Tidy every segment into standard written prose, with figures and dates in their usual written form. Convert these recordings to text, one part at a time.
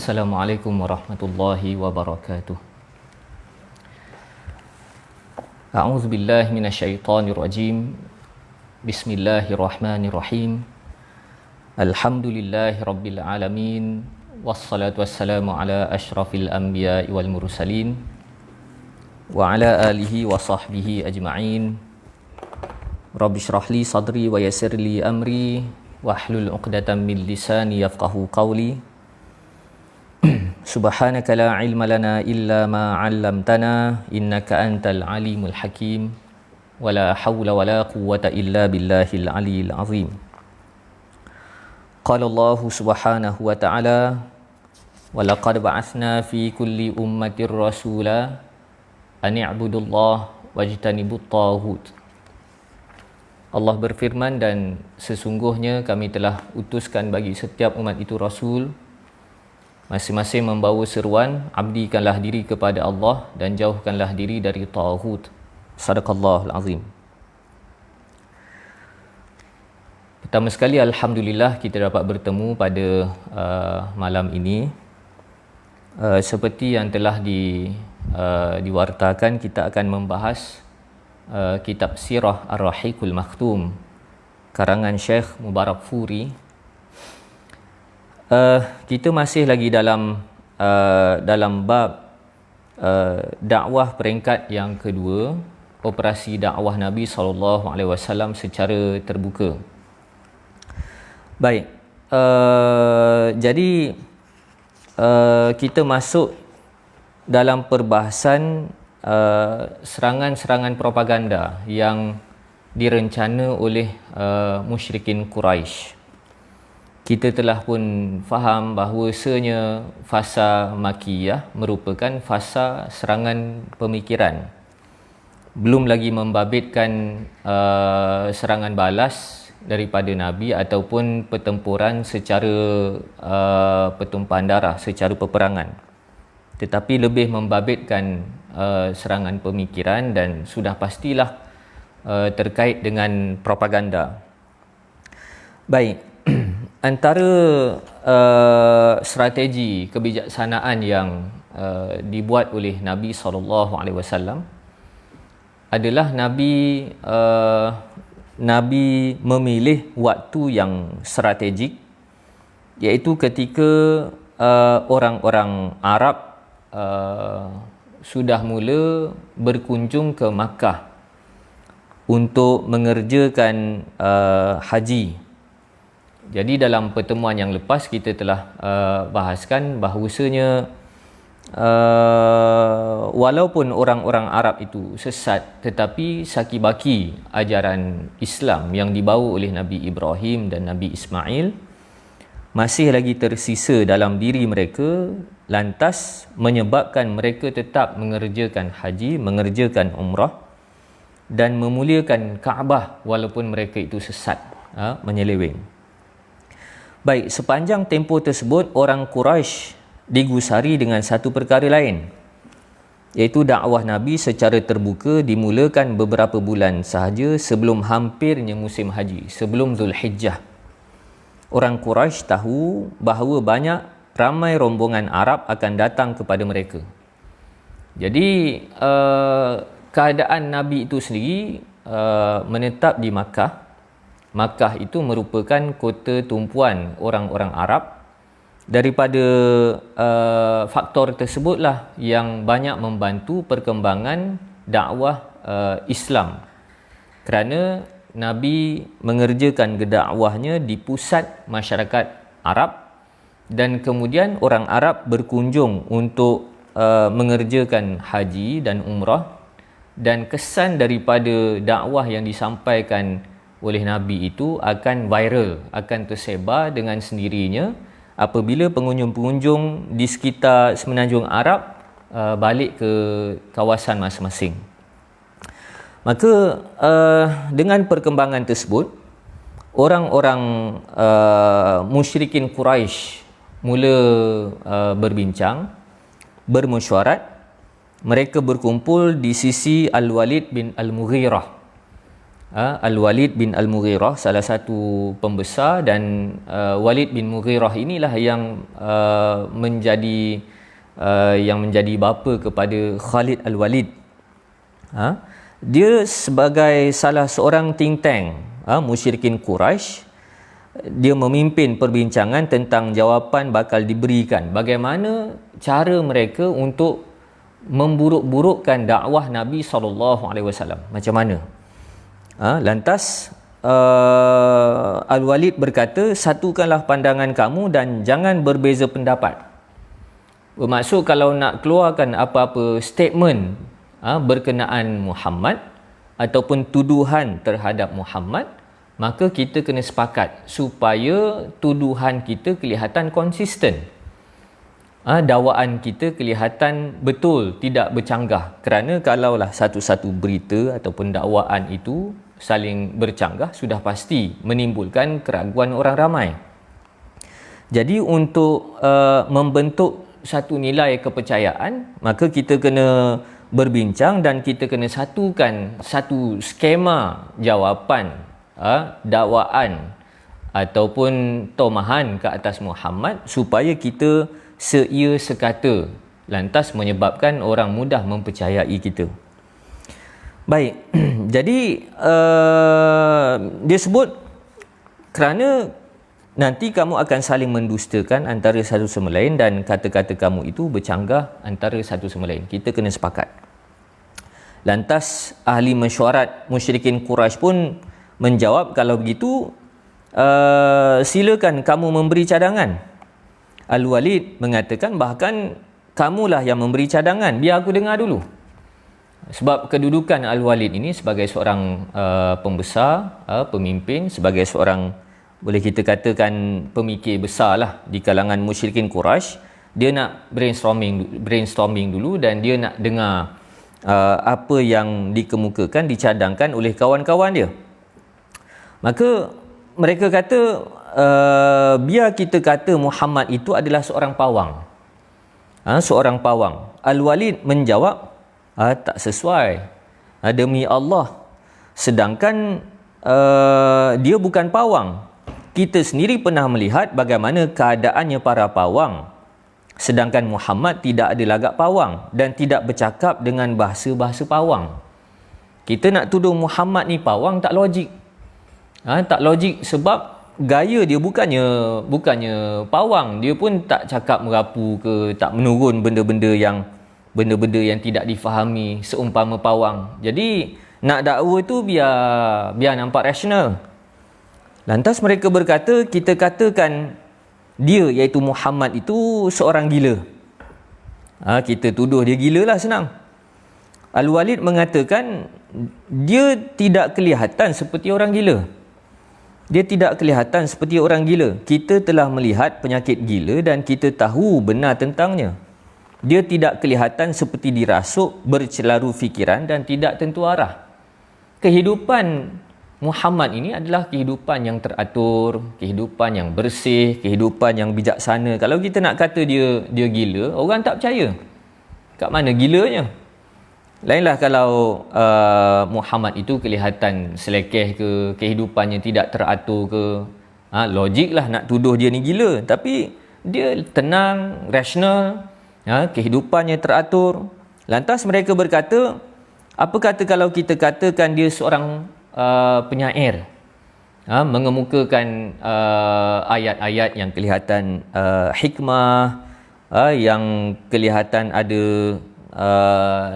Assalamualaikum warahmatullahi wabarakatuh. A'udzu billahi minasyaitonir rajim. Bismillahirrahmanirrahim. Alhamdulillahi rabbil alamin. Wassalatu wassalamu ala asyrafil anbiya'i wal mursalin wa ala alihi wa sahbihi ajma'in. Rabbi shrah li sadri wa yassir li amri wahlul 'uqdatam min lisani yafqahu qawli. Subhanaka la ilma lana illa ma 'allamtana innaka antal alimul hakim wa la hawla wa la quwwata illa billahil aliyil azim. Qala Allah subhanahu wa ta'ala wa laqad ba'athna fi kulli ummatir rasula an i'budullaha wajtanibut taghut. Allah berfirman, dan sesungguhnya kami telah utuskan bagi setiap umat itu rasul, masing-masing membawa seruan, abdikanlah diri kepada Allah dan jauhkanlah diri dari taghut. Sadaqallahul azim. Pertama sekali, alhamdulillah kita dapat bertemu pada malam ini. Seperti yang telah diwartakan, kita akan membahas kitab Sirah Ar-Rahiqul Makhtum karangan Syekh Mubarakfuri. Kita masih lagi dalam bab dakwah peringkat yang kedua, operasi dakwah Nabi SAW secara terbuka. Baik, jadi kita masuk dalam perbahasan serangan-serangan propaganda yang direncana oleh musyrikin Quraisy. Kita telah pun faham bahawasanya fasa Makkiyah merupakan fasa serangan pemikiran. Belum lagi membabitkan serangan balas daripada Nabi ataupun pertempuran secara pertumpahan darah, secara peperangan. Tetapi lebih membabitkan serangan pemikiran dan sudah pastilah terkait dengan propaganda. Baik, antara strategi kebijaksanaan yang dibuat oleh Nabi SAW adalah Nabi memilih waktu yang strategik, iaitu ketika orang-orang Arab sudah mula berkunjung ke Makkah untuk mengerjakan haji. Jadi dalam pertemuan yang lepas kita telah bahaskan bahawasanya walaupun orang-orang Arab itu sesat, tetapi sakibaki ajaran Islam yang dibawa oleh Nabi Ibrahim dan Nabi Ismail masih lagi tersisa dalam diri mereka, lantas menyebabkan mereka tetap mengerjakan haji, mengerjakan umrah dan memuliakan Kaabah walaupun mereka itu sesat, menyeleweng. Baik, sepanjang tempoh tersebut orang Quraisy digusari dengan satu perkara lain, iaitu dakwah Nabi secara terbuka dimulakan beberapa bulan sahaja sebelum hampirnya musim haji, sebelum Zulhijjah. Orang Quraisy tahu bahawa ramai rombongan Arab akan datang kepada mereka. Jadi keadaan Nabi itu sendiri menetap di Makkah. Makkah itu merupakan kota tumpuan orang-orang Arab. Daripada faktor tersebutlah yang banyak membantu perkembangan dakwah Islam, kerana Nabi mengerjakan dakwahnya di pusat masyarakat Arab dan kemudian orang Arab berkunjung untuk mengerjakan haji dan umrah, dan kesan daripada dakwah yang disampaikan oleh Nabi itu akan viral, akan tersebar dengan sendirinya apabila pengunjung-pengunjung di sekitar Semenanjung Arab balik ke kawasan masing-masing. Maka dengan perkembangan tersebut, orang-orang musyrikin Quraisy mula berbincang, bermesyuarat. Mereka berkumpul di sisi Al-Walid bin Al-Mughirah. Al-Walid bin Al-Mughirah, salah satu pembesar, dan Walid bin Mughirah inilah yang menjadi bapa kepada Khalid Al-Walid. Dia sebagai salah seorang think tank musyrikin Quraisy, dia memimpin perbincangan tentang jawapan bakal diberikan, bagaimana cara mereka untuk memburuk-burukkan dakwah Nabi SAW. Macam mana? Lantas Al-Walid berkata, satukanlah pandangan kamu dan jangan berbeza pendapat. Bermaksud kalau nak keluarkan apa-apa statement berkenaan Muhammad ataupun tuduhan terhadap Muhammad, maka kita kena sepakat supaya tuduhan kita kelihatan konsisten. Dakwaan kita kelihatan betul, tidak bercanggah. Kerana kalaulah satu-satu berita ataupun dakwaan itu saling bercanggah, sudah pasti menimbulkan keraguan orang ramai. Jadi untuk membentuk satu nilai kepercayaan, maka kita kena berbincang dan kita kena satukan satu skema jawapan dakwaan ataupun tomahan ke atas Muhammad supaya kita seia sekata, lantas menyebabkan orang mudah mempercayai kita. Baik, jadi dia sebut kerana nanti kamu akan saling mendustakan antara satu sama lain dan kata-kata kamu itu bercanggah antara satu sama lain. Kita kena sepakat. Lantas ahli mesyuarat musyrikin Quraisy pun menjawab, kalau begitu silakan kamu memberi cadangan. Al-Walid mengatakan, bahkan kamulah yang memberi cadangan, biar aku dengar dulu. Sebab kedudukan Al-Walid ini sebagai seorang pembesar, pemimpin, sebagai seorang, boleh kita katakan, pemikir besar lah di kalangan musyrikin Quraisy, dia nak brainstorming dulu dan dia nak dengar apa yang dikemukakan, dicadangkan oleh kawan-kawan dia. Maka mereka kata, biar kita kata Muhammad itu adalah seorang pawang. Seorang pawang. Al-Walid menjawab, tak sesuai. Demi Allah, sedangkan dia bukan pawang. Kita sendiri pernah melihat bagaimana keadaannya para pawang, sedangkan Muhammad tidak ada lagak pawang dan tidak bercakap dengan bahasa-bahasa pawang. Kita nak tuduh Muhammad ni pawang tak logik. Tak logik sebab gaya dia bukannya pawang, dia pun tak cakap merapu ke, tak menurun benda-benda yang tidak difahami seumpama pawang. Jadi nak dakwa tu biar nampak rasional. Lantas mereka berkata, kita katakan dia, iaitu Muhammad itu seorang gila. Kita tuduh dia gila lah, senang. Al-Walid mengatakan dia tidak kelihatan seperti orang gila. Dia tidak kelihatan seperti orang gila. Kita telah melihat penyakit gila dan kita tahu benar tentangnya. Dia tidak kelihatan seperti dirasuk, bercelaru fikiran dan tidak tentu arah. Kehidupan Muhammad ini adalah kehidupan yang teratur, kehidupan yang bersih, kehidupan yang bijaksana. Kalau kita nak kata dia gila, orang tak percaya. Kat mana gilanya? Lainlah kalau Muhammad itu kelihatan selekeh ke, kehidupannya tidak teratur ke, logiklah nak tuduh dia ni gila. Tapi dia tenang, rasional, kehidupannya teratur. Lantas mereka berkata, apa kata kalau kita katakan dia seorang penyair, mengemukakan ayat-ayat yang kelihatan hikmah, yang kelihatan ada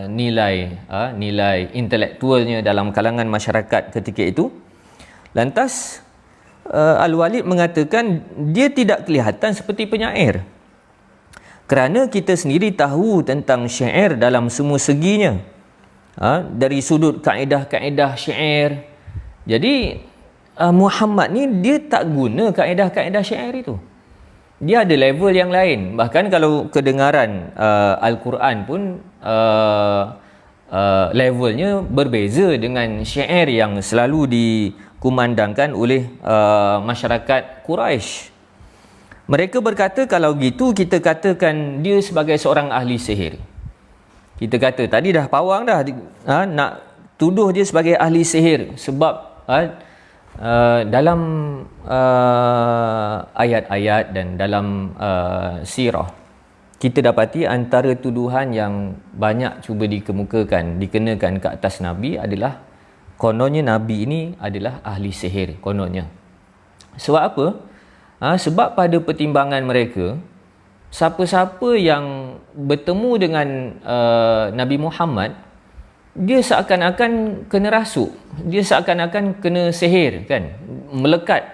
nilai intelektualnya dalam kalangan masyarakat ketika itu. Lantas Al-Walid mengatakan dia tidak kelihatan seperti penyair, kerana kita sendiri tahu tentang syair dalam semua seginya, dari sudut kaedah-kaedah syair. Jadi Muhammad ni dia tak guna kaedah-kaedah syair itu. Dia ada level yang lain. Bahkan kalau kedengaran Al-Quran pun levelnya berbeza dengan syair yang selalu dikumandangkan oleh masyarakat Quraisy. Mereka berkata, kalau gitu kita katakan dia sebagai seorang ahli sihir. Kita kata tadi dah pawang dah, nak tuduh dia sebagai ahli sihir sebab dalam ayat-ayat dan dalam sirah, kita dapati antara tuduhan yang banyak cuba dikenakan ke atas Nabi adalah kononnya Nabi ini adalah ahli sihir, kononnya. Sebab apa? Sebab pada pertimbangan mereka, siapa-siapa yang bertemu dengan Nabi Muhammad, dia seakan-akan kena rasuk, dia seakan-akan kena sihir, kan, melekat,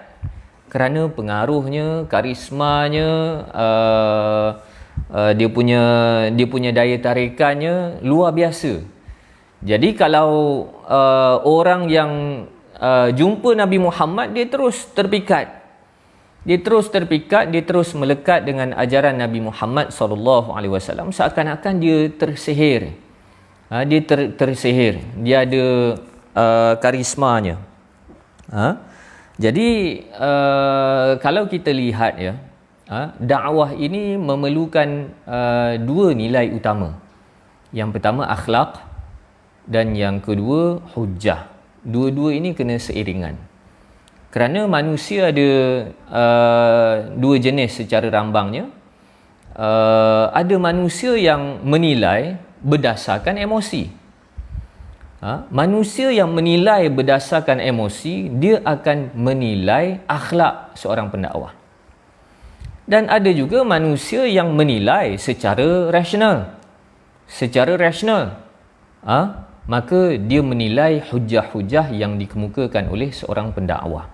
kerana pengaruhnya, karismanya, dia punya daya tarikannya luar biasa. Jadi kalau orang yang jumpa Nabi Muhammad, dia terus terpikat, dia terus melekat dengan ajaran Nabi Muhammad SAW, seakan-akan dia tersihir. Dia tersihir, dia ada karismanya. Jadi kalau kita lihat, ya, dakwah ini memerlukan dua nilai utama. Yang pertama akhlak, dan yang kedua hujjah. Dua-dua ini kena seiringan. Kerana manusia ada dua jenis secara rambangnya. Ada manusia yang menilai berdasarkan emosi. Manusia yang menilai berdasarkan emosi, dia akan menilai akhlak seorang pendakwah. Dan ada juga manusia yang menilai secara rasional. Maka dia menilai hujah-hujah yang dikemukakan oleh seorang pendakwah.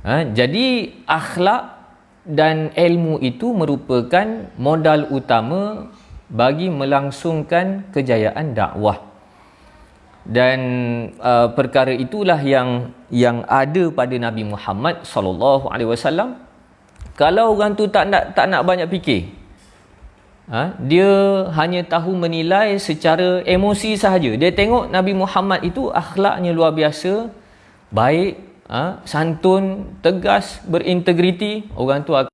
Jadi akhlak dan ilmu itu merupakan modal utama bagi melangsungkan kejayaan dakwah. Dan perkara itulah yang ada pada Nabi Muhammad SAW. Kalau orang tu tak nak banyak fikir, dia hanya tahu menilai secara emosi sahaja. Dia tengok Nabi Muhammad itu akhlaknya luar biasa, baik, santun, tegas, berintegriti, orang tu akan